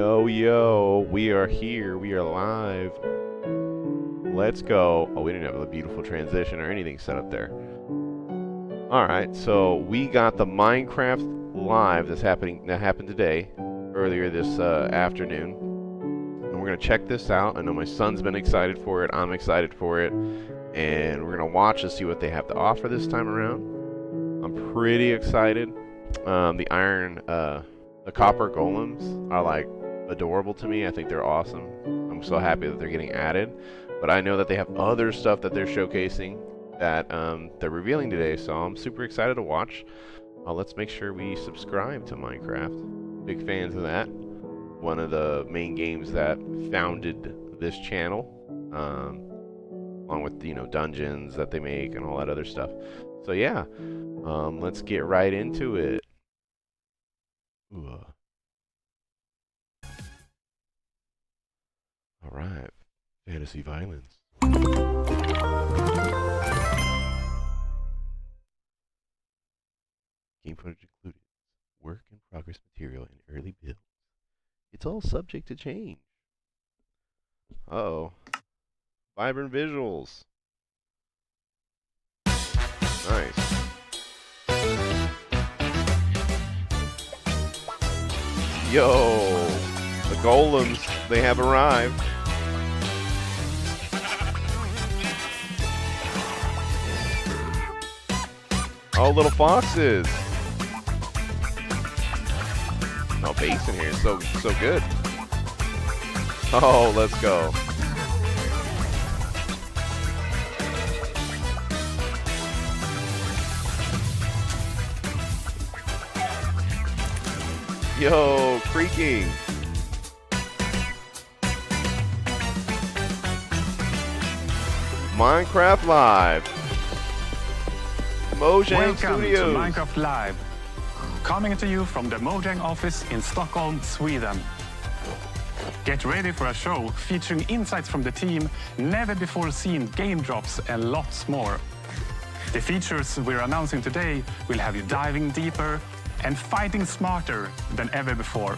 Yo, we are here. We are live. Let's go. Oh, we didn't have a beautiful transition or anything set up there. Alright, so we got the Minecraft Live that happened today, earlier this afternoon. And we're going to check this out. I know my son's been excited for it. I'm excited for it. And we're going to watch and see what they have to offer this time around. I'm pretty excited. The copper golems are like adorable to me. I think they're awesome. I'm so happy that they're getting added. But I know that they have other stuff that they're showcasing that they're revealing today. So I'm super excited to watch. Let's make sure we subscribe to Minecraft. Big fans of that. One of the main games that founded this channel. Along with, you know, dungeons that they make and all that other stuff. So yeah, let's get right into it. Ooh. All right, fantasy violence. Game footage included. Work in progress material and early builds. It's all subject to change. Uh-oh. Vibrant visuals. Nice. Yo, the golems, they have arrived. Oh, little foxes. Oh, base in here is so good. Oh, let's go. Yo, creaking. Minecraft Live. Mojang Studios. Welcome to Minecraft Live. Coming to you from the Mojang office in Stockholm, Sweden. Get ready for a show featuring insights from the team, never before seen game drops, and lots more. The features we're announcing today will have you diving deeper and fighting smarter than ever before.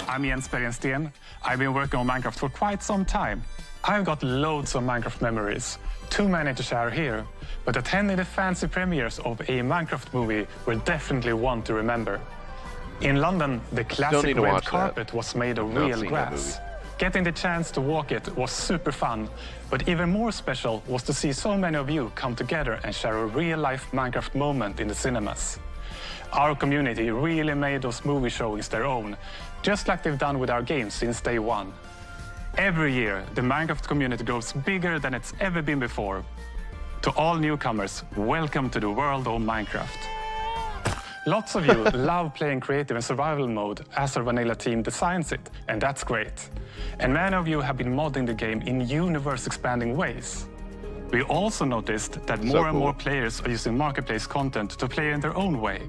I'm Jens Bergensten. I've been working on Minecraft for quite some time. I've got loads of Minecraft memories, too many to share here, but attending the fancy premieres of a Minecraft movie were definitely one to remember. In London, the classic red carpet was made of real grass. Getting the chance to walk it was super fun, but even more special was to see so many of you come together and share a real-life Minecraft moment in the cinemas. Our community really made those movie showings their own, just like they've done with our games since day one. Every year, the Minecraft community grows bigger than it's ever been before. To all newcomers, welcome to the world of Minecraft. Lots of you love playing creative and survival mode as our vanilla team designs it, and that's great. And many of you have been modding the game in universe-expanding ways. We also noticed that more and more players are using marketplace content to play in their own way.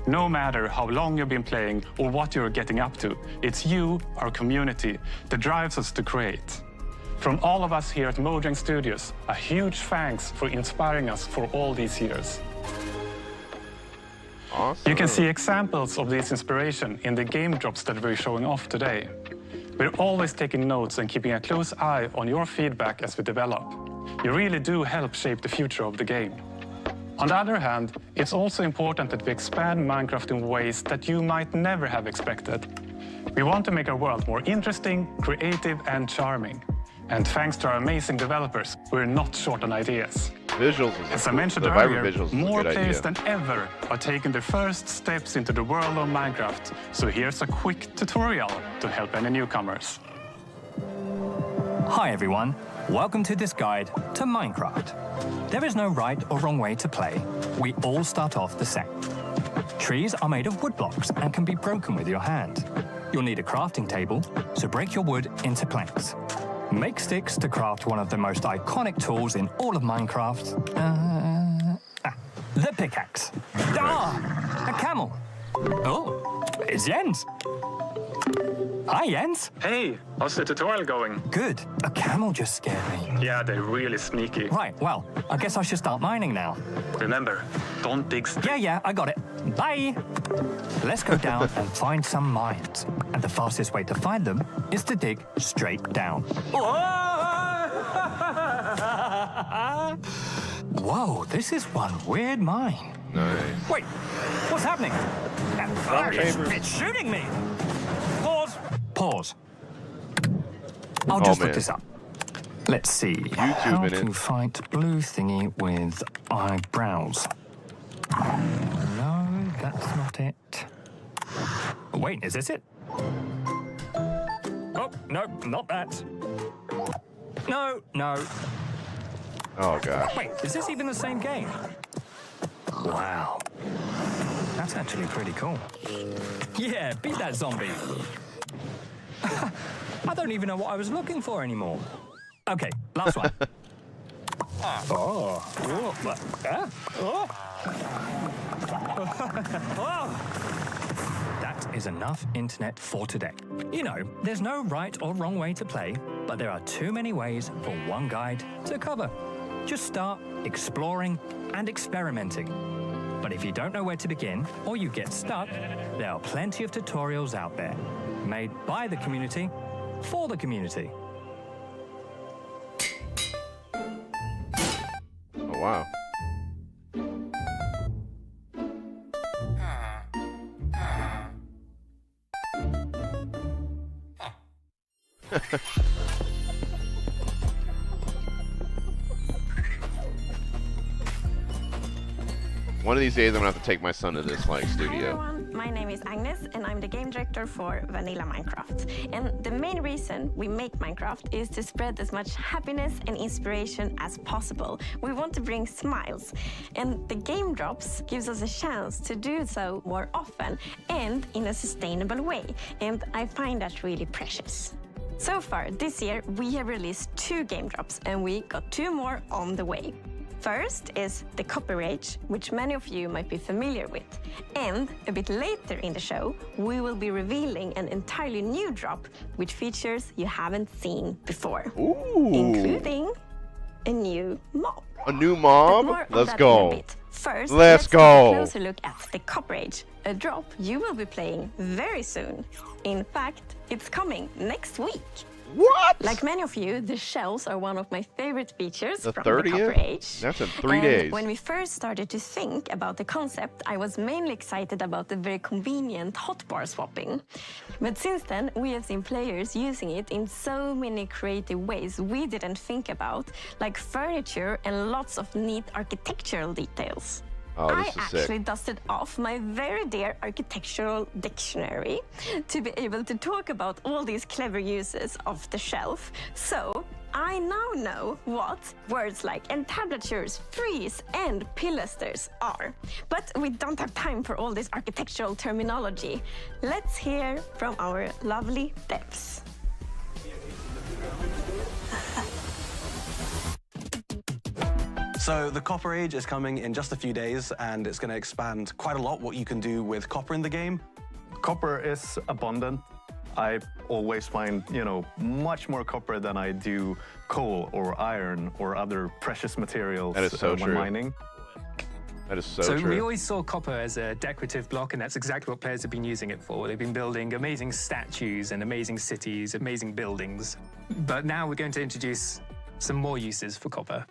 No matter how long you've been playing or what you're getting up to, it's you, our community, that drives us to create. From all of us here at Mojang Studios, a huge thanks for inspiring us for all these years. Awesome. You can see examples of this inspiration in the game drops that we're showing off today. We're always taking notes and keeping a close eye on your feedback as we develop. You really do help shape the future of the game. On the other hand, it's also important that we expand Minecraft in ways that you might never have expected. We want to make our world more interesting, creative, and charming. And thanks to our amazing developers, we're not short on ideas. Visuals. As I mentioned earlier, more players than ever are taking their first steps into the world of Minecraft. So here's a quick tutorial to help any newcomers. Hi everyone, welcome to this guide to Minecraft. There is no right or wrong way to play. We all start off the same. Trees are made of wood blocks and can be broken with your hand. You'll need a crafting table, so break your wood into planks. Make sticks to craft one of the most iconic tools in all of Minecraft. The pickaxe. A camel. Oh, it's Jens. Hi, Jens. Hey, how's the tutorial going? Good. A camel just scared me. Yeah, they're really sneaky. Right, well, I guess I should start mining now. Remember, don't dig Yeah, I got it. Bye. Let's go down and find some mines. And the fastest way to find them is to dig straight down. Whoa, this is one weird mine. Nice. Wait, what's happening? It's shooting me. Pause. I'll just look this up. Let's see. How to fight blue thingy with eyebrows. No, that's not it. Wait, is this it? Oh, no, not that. No. Oh, gosh. Wait, is this even the same game? Wow. That's actually pretty cool. Yeah, beat that zombie. I don't even know what I was looking for anymore. Okay, last one. That is enough internet for today. You know, there's no right or wrong way to play, but there are too many ways for one guide to cover. Just start exploring and experimenting. But if you don't know where to begin, or you get stuck, there are plenty of tutorials out there, made by the community, for the community. Oh, wow. One of these days, I'm gonna have to take my son to this studio. Hi everyone, my name is Agnes and I'm the game director for Vanilla Minecraft. And the main reason we make Minecraft is to spread as much happiness and inspiration as possible. We want to bring smiles, and the game drops gives us a chance to do so more often and in a sustainable way. And I find that really precious. So far this year we have released 2 game drops and we got 2 more on the way. First is the Copper Age, which many of you might be familiar with. And a bit later in the show, we will be revealing an entirely new drop with features you haven't seen before. Ooh. Including a new mob. A new mob? Let's go. First, let's go. take a closer look at the Copper Age, a drop you will be playing very soon. In fact, it's coming next week. What? Like many of you, the shells are one of my favorite features the from 30th? the Copper Age. That's in 3 days. When we first started to think about the concept, I was mainly excited about the very convenient hotbar swapping. But since then, we have seen players using it in so many creative ways we didn't think about, like furniture and lots of neat architectural details. Oh, I this is actually sick. dusted off my very dear architectural dictionary to be able to talk about all these clever uses of the shelf. So I now know what words like entablatures, frieze, and pilasters are. But we don't have time for all this architectural terminology. Let's hear from our lovely devs. So the Copper Age is coming in just a few days, and it's going to expand quite a lot what you can do with copper in the game. Copper is abundant. I always find, much more copper than I do coal or iron or other precious materials That is so when true. mining. That is so So true. we always saw copper as a decorative block, and that's exactly what players have been using it for. They've been building amazing statues and amazing cities, amazing buildings. But now we're going to introduce some more uses for copper.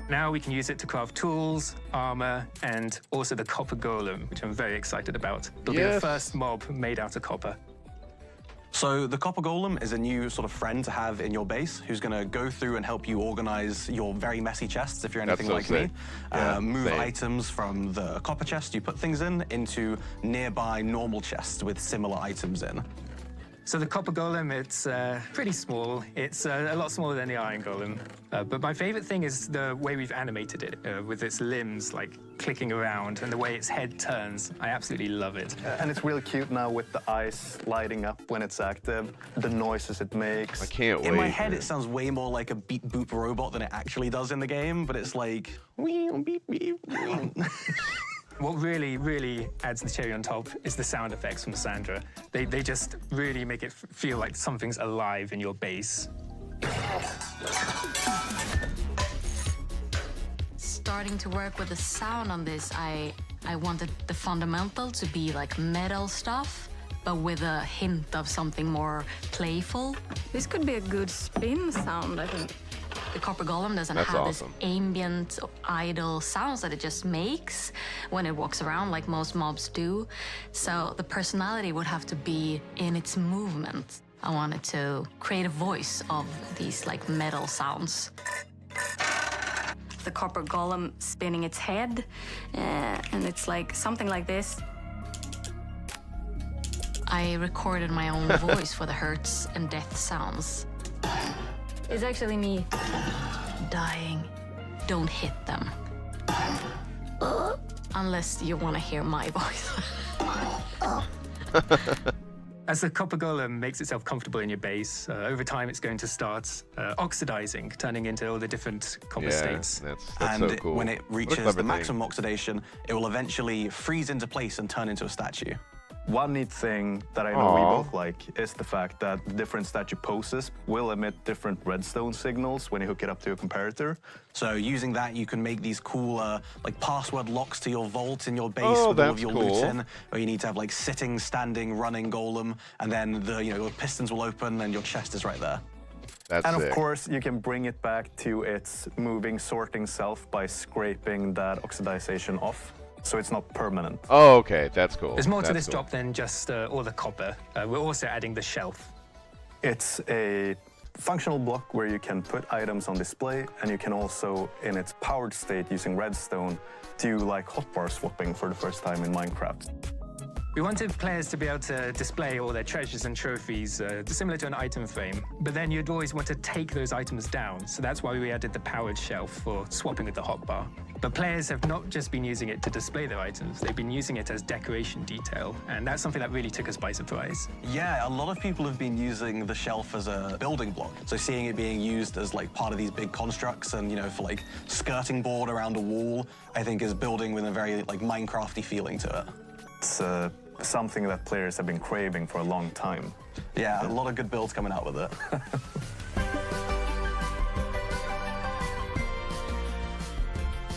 Now we can use it to craft tools, armor, and also the copper golem, which I'm very excited about. It'll be the first mob made out of copper. So the Copper Golem is a new sort of friend to have in your base who's going to go through and help you organize your very messy chests, if you're anything so like sick. me. Yeah, move same. items from the copper chest you put things in into nearby normal chests with similar items in. So the copper golem, it's pretty small. It's a lot smaller than the iron golem. But my favorite thing is the way we've animated it, with its limbs like clicking around and the way its head turns. I absolutely love it. And it's really cute now with the eyes lighting up when it's active, the noises it makes. I can't wait. In my head, man. it sounds way more like a beep boop robot than it actually does in the game, but it's like, wee, beep, beep, wee. What really, really adds the cherry on top is the sound effects from Sandra. They just really make it feel like something's alive in your base. Starting to work with the sound on this, I wanted the fundamental to be like metal stuff, but with a hint of something more playful. This could be a good spin sound, I think. The Copper Golem doesn't That's have awesome. this ambient, idle sounds that it just makes when it walks around like most mobs do. So the personality would have to be in its movement. I wanted to create a voice of these like metal sounds. The Copper Golem spinning its head, and it's like something like this. I recorded my own voice for the hurts and death sounds. It's actually me. Dying. Don't hit them. Unless you want to hear my voice. As the Copper Golem makes itself comfortable in your base, over time it's going to start oxidizing, turning into all the different copper states. That's And so cool. when it What a reaches clever the thing. maximum oxidation, it will eventually freeze into place and turn into a statue. One neat thing that I know we Aw. both like is the fact that different statue poses will emit different redstone signals when you hook it up to a comparator. So using that, you can make these cool like password locks to your vault in your base Oh, with all of that's your cool. loot in, where you need to have like sitting, standing, running golem, and then the your pistons will open and your chest is right there. That's And sick. of course, you can bring it back to its moving, sorting self by scraping that oxidization off, so it's not permanent. Oh, okay, that's cool. There's more to That's this cool. job than just all the copper. We're also adding the shelf. It's a functional block where you can put items on display, and you can also, in its powered state using redstone, do like hotbar swapping for the first time in Minecraft. We wanted players to be able to display all their treasures and trophies, similar to an item frame, but then you'd always want to take those items down, so that's why we added the powered shelf for swapping with the hotbar. But players have not just been using it to display their items, they've been using it as decoration detail, and that's something that really took us by surprise. Yeah, a lot of people have been using the shelf as a building block. So seeing it being used as like part of these big constructs and, for like skirting board around a wall, I think is building with a very like Minecrafty feeling to it. It's something that players have been craving for a long time. Yeah, a lot of good builds coming out with it.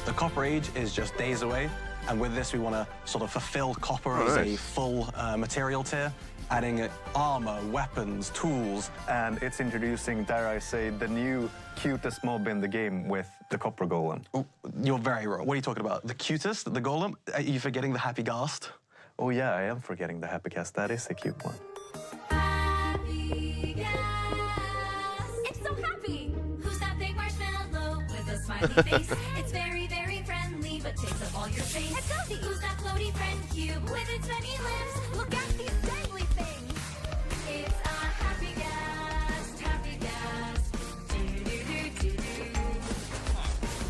The Copper Age is just days away, and with this we want to sort of fulfill copper as a nice. full material tier, adding armor, weapons, tools. And it's introducing, dare I say, the new cutest mob in the game with the Copper Golem. Oh, you're very wrong. What are you talking about? The cutest? The golem? Are you forgetting the Happy Ghast? Oh yeah, I am forgetting the Happy Cast. That is a cute one. Happy gas. It's so happy. Who's that big marshmallow with a smiley face? It's very, very friendly, but takes up all your space. It's healthy. Who's that floaty friend cube with its many limbs? Look at these dangly things. It's a happy gas. Happy gas. Do-do-do-do-do.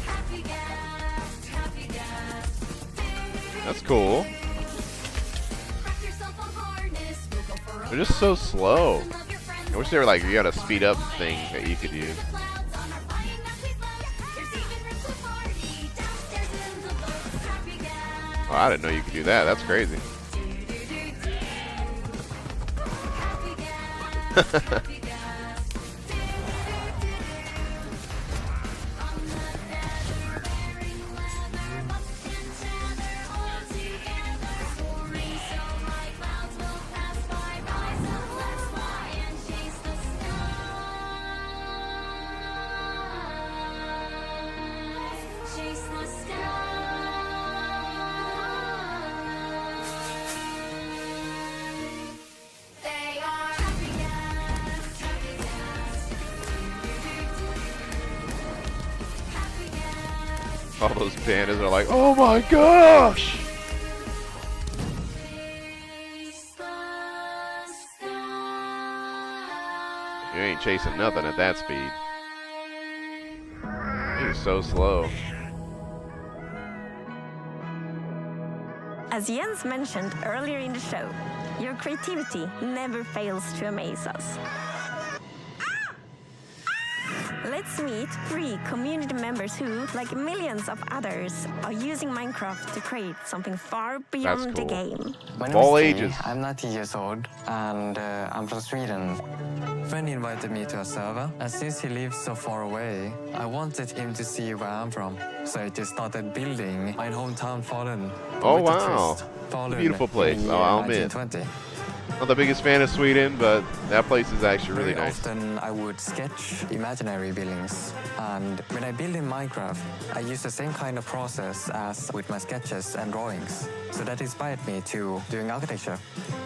Happy gas. Happy gas. Do-do-do-do-do. That's cool. Wrap yourself a harness. We'll go for a They're just so slow. love your friends. I wish they were like, you gotta speed up things that you could use. Oh, I didn't know you could do that. That's crazy. Chase the sky. They are happy gas, happy gas. Happy gas. All those pandas are like, oh my gosh! Chase the sky. You ain't chasing nothing at that speed. He's so slow. As Jens mentioned earlier in the show, your creativity never fails to amaze us. Let's Let's meet 3 community members who, like millions of others, are using Minecraft to create something far beyond the cool. game. My name All is ages. Timmy. I'm 19 years old, and I'm from Sweden. A friend invited me to a server, and since he lives so far away, I wanted him to see where I'm from. So I just started building my hometown, Falun. Oh, with a wow. twist. Falun Beautiful place. in the I'll year admit. 1920. Not the biggest fan of Sweden, but that place is actually really Very nice. often I would sketch imaginary buildings, and when I build in Minecraft, I use the same kind of process as with my sketches and drawings. So that inspired me to doing architecture.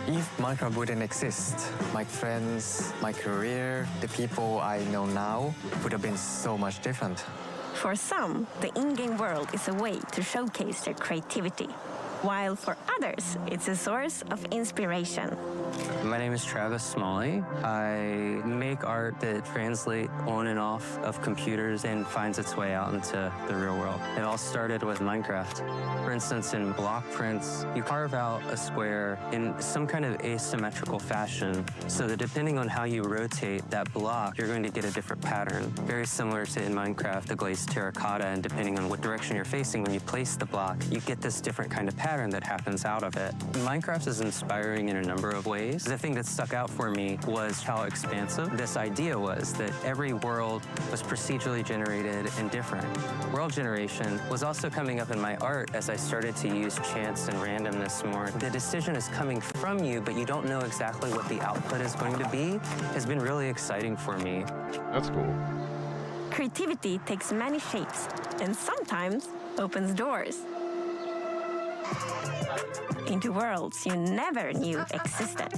If Minecraft wouldn't exist, my friends, my career, the people I know now would have been so much different. For some, the in-game world is a way to showcase their creativity, while for others, it's a source of inspiration. My name is Travis Smalley. I make art that translates on and off of computers and finds its way out into the real world. It all started with Minecraft. For instance, in block prints, you carve out a square in some kind of asymmetrical fashion so that depending on how you rotate that block, you're going to get a different pattern. Very similar to in Minecraft, the glazed terracotta, and depending on what direction you're facing when you place the block, you get this different kind of pattern that happens out of it. Minecraft is inspiring in a number of ways. The thing that stuck out for me was how expansive this idea was, that every world was procedurally generated and different. World generation was also coming up in my art as I started to use chance and randomness more. The decision is coming from you, but you don't know exactly what the output is going to be, has been really exciting for me. That's cool. Creativity takes many shapes and sometimes opens doors into worlds you never knew existed.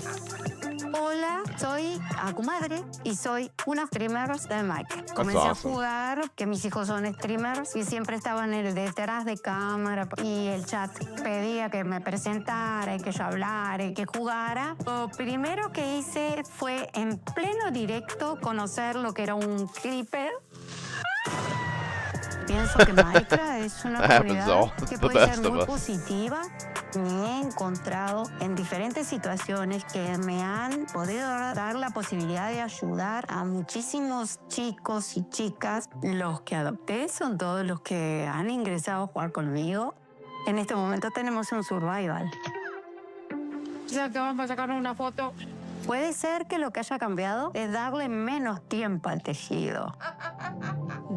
Hola, soy Akumadre y soy una streamer de Minecraft. Comencé awesome. a jugar, que mis hijos son streamers y siempre estaba en el detrás de cámara y el chat pedía que me presentara y que yo hablara y que jugara. Lo primero que hice fue en pleno directo conocer lo que era un creeper. Pienso que Minecraft es una That happens comunidad all que the puede best ser of muy us. positiva. Me he encontrado en diferentes situaciones que me han podido dar la posibilidad de ayudar a muchísimos chicos y chicas. Los que adopté son todos los que han ingresado a jugar conmigo. En este momento tenemos un survival. Ya que vamos a sacar una foto. Puede ser que lo que haya cambiado es darle menos tiempo al tejido.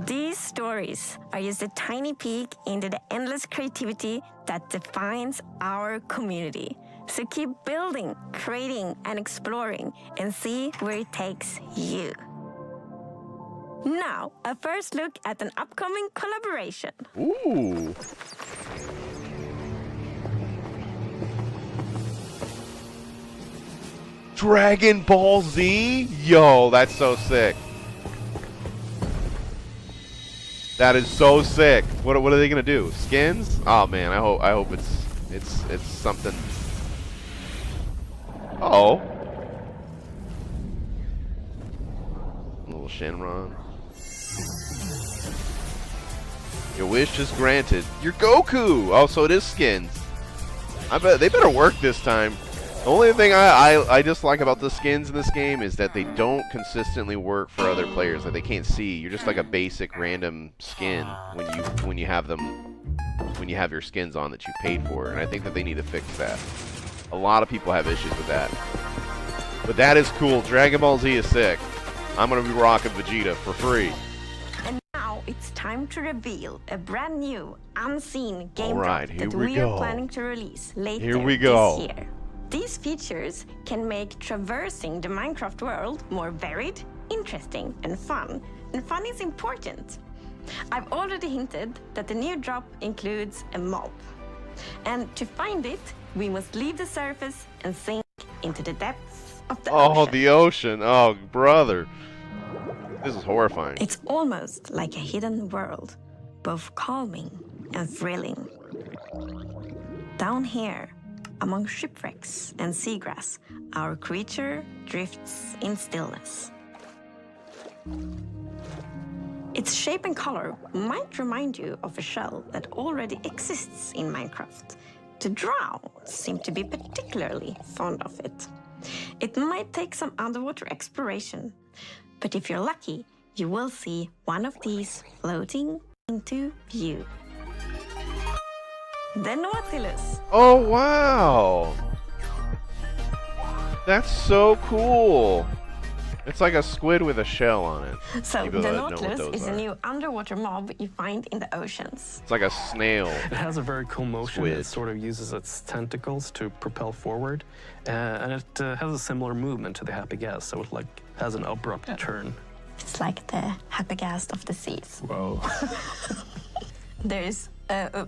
These stories are just a tiny peek into the endless creativity that defines our community. So keep building, creating, and exploring and see where it takes you. Now, a first look at an upcoming collaboration. Ooh. Dragon Ball Z? Yo, that's so sick. That is so sick. What are they gonna do? Skins? Oh man, I hope it's something. Oh. A little Shenron. Your wish is granted. You're Goku! Oh, so it is skins. I bet they better work this time. The only thing I dislike about the skins in this game is that they don't consistently work for other players. Like they can't see. You're just like a basic random skin when you have your skins on that you paid for. And I think that they need to fix that. A lot of people have issues with that. But that is cool. Dragon Ball Z is sick. I'm gonna be rocking Vegeta for free. And now it's time to reveal a brand new, unseen game Alright, drop here that we we are go. planning to release later Here we go. this year. These features can make traversing the Minecraft world more varied, interesting, and fun. And fun is important. I've already hinted that the new drop includes a mob. And to find it, we must leave the surface and sink into the depths of the Oh, ocean. the ocean. Oh, brother. This is horrifying. It's almost like a hidden world, both calming and thrilling. Down here, among shipwrecks and seagrass, our creature drifts in stillness. Its shape and color might remind you of a shell that already exists in Minecraft. The drow seem to be particularly fond of it. It might take some underwater exploration, but if you're lucky, you will see one of these floating into view. The Nautilus. Oh, wow. That's so cool. It's like a squid with a shell on it. So People the that know what Nautilus those is a are. new underwater mob you find in the oceans. It's like a snail. It has a very cool motion. Squid. It sort of uses its tentacles to propel forward, and it has a similar movement to the Happy Gas, so it like has an abrupt turn. It's like the Happy-Gast of the seas. Whoa. There's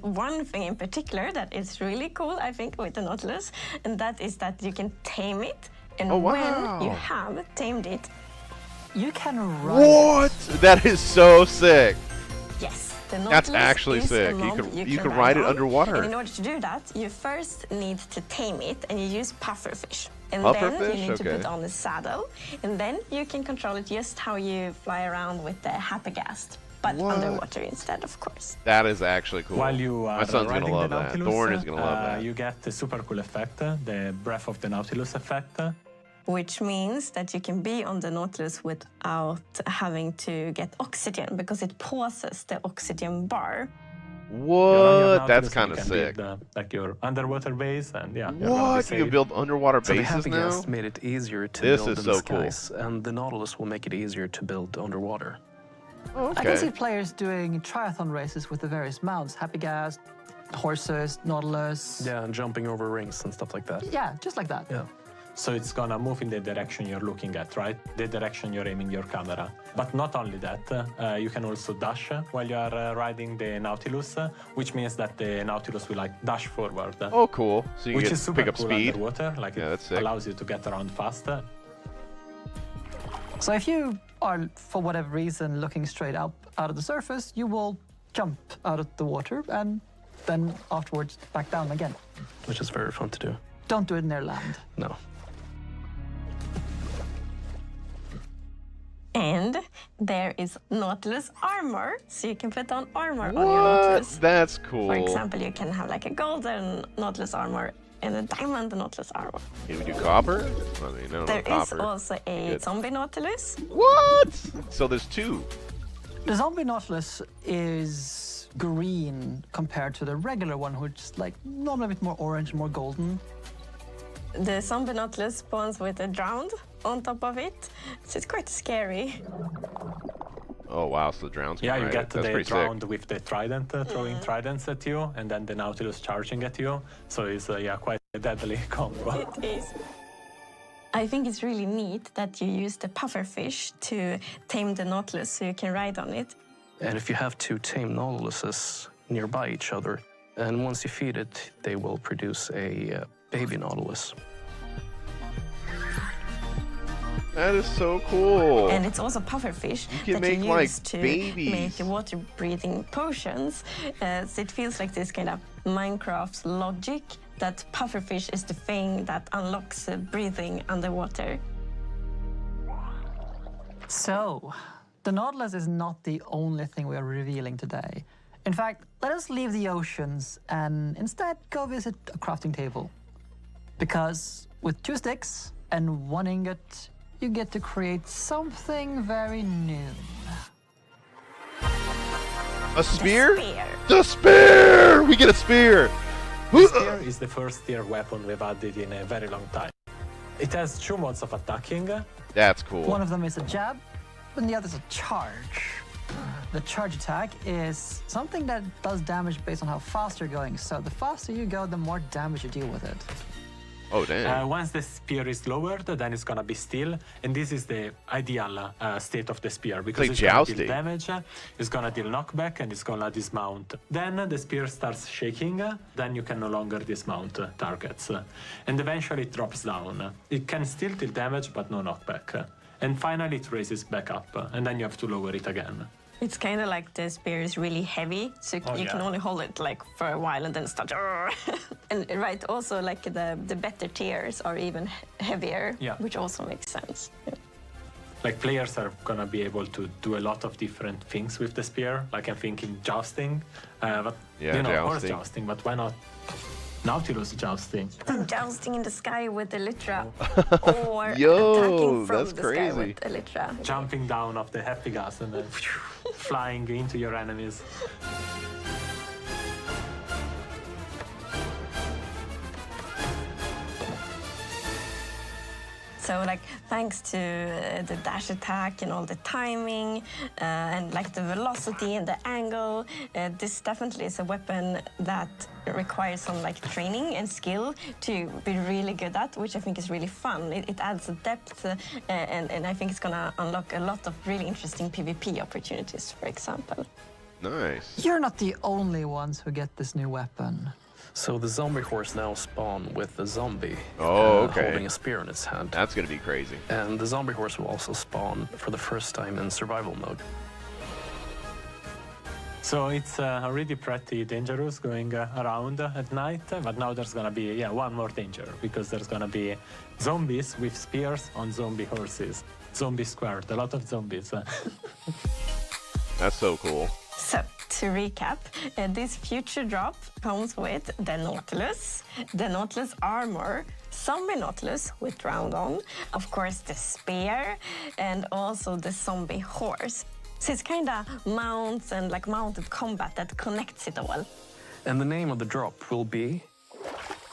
one thing in particular that is really cool, I think, with the Nautilus, and that is that you can tame it. And Oh, when wow. you have tamed it, you can ride What? That is so sick. yes, the Nautilus That's actually is a sick. You mob can you can ride it on. underwater. And in order to do that, you first need to tame it, and you use pufferfish. And Puffer then fish? you need to Okay. put on the saddle, and then you can control it just how you fly around with the Happy-Gast, but What? underwater instead, of course. That is actually cool. While you are My son's gonna riding love the that. Nautilus, Thorn is gonna love that. you get the super cool effect, the Breath of the Nautilus effect. Which means that you can be on the Nautilus without having to get oxygen because it pauses the oxygen bar. What? That's kind of sick. Like your underwater base, and yeah. What? You can build underwater So the bases Happy now? Gas made it easier to This build is in so the cool. skies, and the Nautilus will make it easier to build underwater. Oh, I can see players doing triathlon races with the various mounts, Happy Gas, horses, Nautilus. Yeah, and jumping over rings and stuff like that. Yeah, just like that. Yeah. So it's gonna move in the direction you're looking at, right? The direction you're aiming your camera. But not only that, you can also dash while you are riding the Nautilus, which means that the Nautilus will like dash forward. Oh, cool. So you which get is super pick up cool speed. underwater. Like Yeah, it that's sick. allows you to get around faster. So if you are, for whatever reason, looking straight up out of the surface, you will jump out of the water and then afterwards back down again. Which is very fun to do. Don't do it near land. No. And there is Nautilus armor, so you can put on armor on your What? Nautilus. That's cool. For example, you can have like a golden Nautilus armor and a diamond Nautilus armor. Can we do copper? I mean, no, There no is copper. also a Good. zombie Nautilus. What? So there's two. The zombie Nautilus is green compared to the regular one, which is like normally a bit more orange, more golden. The zombie Nautilus spawns with a drowned on top of it, so it's quite scary. Oh wow, so the drown's Yeah, you right. get That's the pretty drowned with the trident, throwing tridents at you, and then the Nautilus charging at you. So it's yeah, quite a deadly combo. It is. I think it's really neat that you use the pufferfish to tame the Nautilus so you can ride on it. And if you have two tame Nautiluses nearby each other, and once you feed it, they will produce a baby Nautilus. That is so cool. And it's also pufferfish You can that make, you like, use to babies. make water-breathing potions. So it feels like this kind of Minecraft logic that pufferfish is the thing that unlocks breathing underwater. So, the Nautilus is not the only thing we are revealing today. In fact, let us leave the oceans and instead go visit a crafting table. Because with 2 sticks and 1 ingot, you get to create something very new. A spear? Spear. The spear! We get a spear! The spear is the first tier weapon we've added in a very long time. It has 2 modes of attacking. That's cool. One of them is a jab, and the other is a charge. The charge attack is something that does damage based on how fast you're going. So the faster you go, the more damage you deal with it. Oh, damn. Once the spear is lowered, then it's gonna be still, and this is the ideal state of the spear because like it's gonna jousting. deal damage, it's gonna deal knockback, and it's gonna dismount. Then the spear starts shaking, then you can no longer dismount targets, and eventually it drops down. It can still deal damage, but no knockback. And finally it raises back up, and then you have to lower it again. It's kind of like the spear is really heavy, so you can only hold it like for a while and then start. And right, also like the better tiers are even heavier, Yeah. which also makes sense. Yeah. Like players are gonna be able to do a lot of different things with the spear. Like I'm thinking jousting, but Yeah, horse jousting. jousting. But why not Nautilus jousting. Jousting in the sky with Elytra. Or Yo, attacking from that's the sky crazy. with Elytra. Jumping down off the Happy Gas and then flying into your enemies. So like thanks to the dash attack and all the timing and like the velocity and the angle, this definitely is a weapon that requires some like training and skill to be really good at, which I think is really fun. It adds a depth and I think it's gonna unlock a lot of really interesting PvP opportunities, for example. Nice. You're not the only ones who get this new weapon. So the zombie horse now spawn with the zombie okay. holding a spear in its hand. That's gonna be crazy. And the zombie horse will also spawn for the first time in survival mode. So it's already pretty dangerous going around at night, but now there's gonna be one more danger because there's gonna be zombies with spears on zombie horses. Zombie squared, a lot of zombies. That's so cool. So, to recap, this future drop comes with the Nautilus armor, zombie Nautilus with round on, of course the spear, and also the zombie horse. So it's kind of mounts and like mounted combat that connects it all. And the name of the drop will be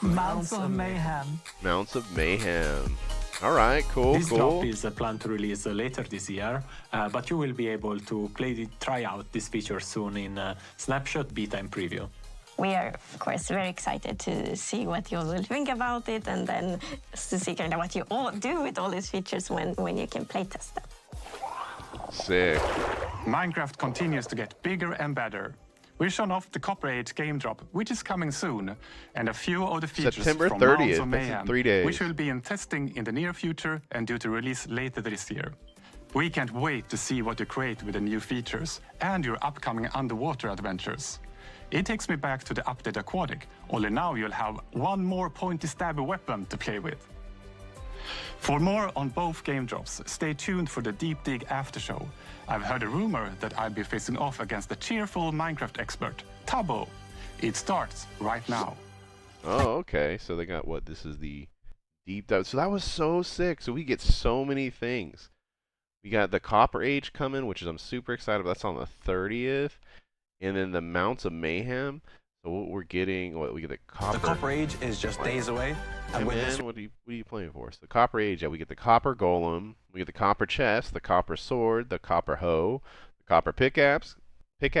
Mounts of Mayhem. Mounts of Mayhem. All right, cool, This cool. drop is planned to release later this year, but you will be able to try out this feature soon in Snapshot Beta and Preview. We are, of course, very excited to see what you all will think about it and then to see kind of what you all do with all these features when you can playtest them. Sick. Minecraft continues to get bigger and better. We've shown off the Copper Age game drop, which is coming soon, and a few of the features September from 30th, Mounts of that's in Mayhem, 3 days. which will be in testing in the near future and due to release later this year. We can't wait to see what you create with the new features and your upcoming underwater adventures. It takes me back to the update Aquatic, only now you'll have one more pointy stabby weapon to play with. For more on both game drops, stay tuned for the Deep Dig after show. I've heard a rumor that I'll be facing off against the cheerful Minecraft expert, Tabo. It starts right now. Oh, okay. So they got what? This is the deep dive. So that was so sick. So we get so many things. We got the Copper Age coming, which is I'm super excited about. That's on the 30th. And then the Mounts of Mayhem. So what we're getting, we get the Copper. The Copper Age is just days away. And with this, what are you playing for? So the Copper Age, we get the Copper Golem, we get the Copper Chest, the Copper Sword, the Copper Hoe, the Copper Pickaxe, the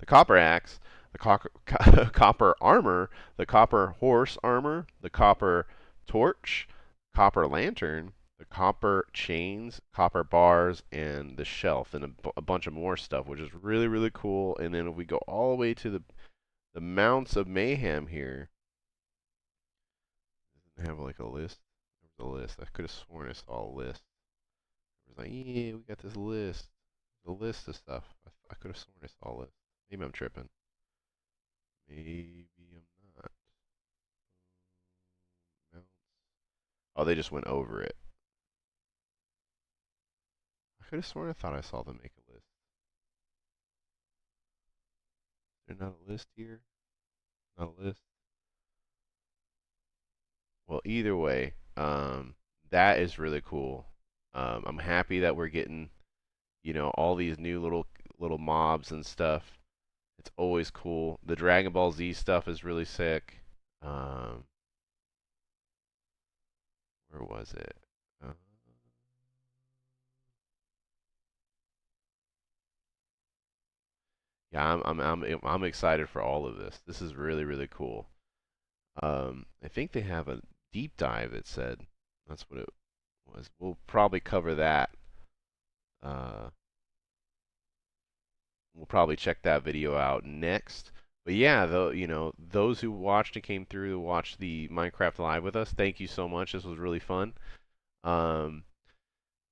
Copper Axe, the Copper Armor, the Copper Horse Armor, the Copper Torch, Copper Lantern, the Copper Chains, Copper Bars, and the Shelf, and a bunch of more stuff, which is really, really cool. And then if we go all the way to the Mounts of Mayhem here, I have like a list. There was a list. I could have sworn I saw a list. It was like, yeah, we got this list. A list of stuff. I could have sworn I saw a list. Maybe I'm tripping. Maybe I'm not. Mounts. Oh, they just went over it. I could have sworn I thought I saw them make a list. Is there not a list here? Not a list? Well, either way, that is really cool. I'm happy that we're getting, all these new little mobs and stuff. It's always cool. The Dragon Ball Z stuff is really sick. Where was it? Yeah, I'm excited for all of this. This is really, really cool. I think they have a deep dive, it said. That's what it was. We'll probably cover that. We'll probably check that video out next. But yeah, those who watched and came through to watch the Minecraft Live with us, thank you so much. This was really fun.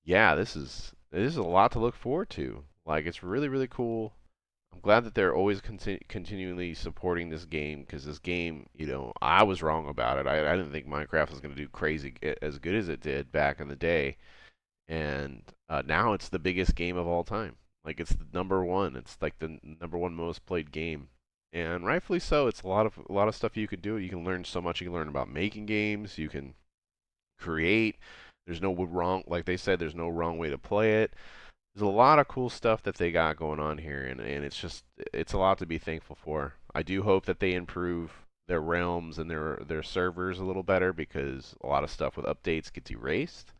Yeah, this is a lot to look forward to. Like, it's really, really cool. I'm glad that they're always continually supporting this game, because this game, I was wrong about it. I didn't think Minecraft was going to do crazy as good as it did back in the day, and now it's the biggest game of all time. Like, it's the #1. It's like the #1 most played game, and rightfully so. It's a lot of stuff you could do. You can learn so much. You can learn about making games. You can create. There's no wrong, like they said, there's no wrong way to play it. There's a lot of cool stuff that they got going on here, and it's a lot to be thankful for. I do hope that they improve their realms and their servers a little better, because a lot of stuff with updates gets erased.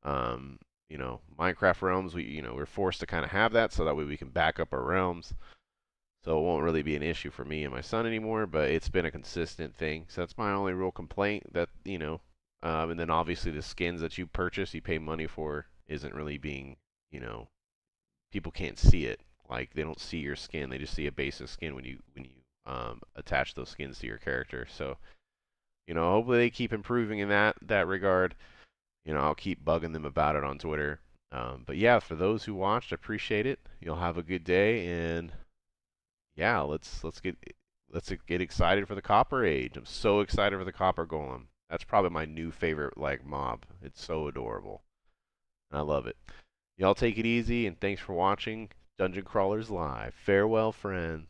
You know, Minecraft realms, we're forced to kind of have that so that way we can back up our realms. So it won't really be an issue for me and my son anymore, but it's been a consistent thing. So that's my only real complaint, that, and then obviously the skins that you purchase, you pay money for, isn't really being, people can't see it. Like, they don't see your skin, they just see a basic skin when you attach those skins to your character. So, hopefully they keep improving in that regard. I'll keep bugging them about it on Twitter. But yeah, for those who watched, I appreciate it. You'll have a good day, and yeah, let's get excited for the Copper Age. I'm so excited for the Copper Golem. That's probably my new favorite mob. It's so adorable. I love it. Y'all take it easy, and thanks for watching Dungeon Crawlers Live. Farewell, friends.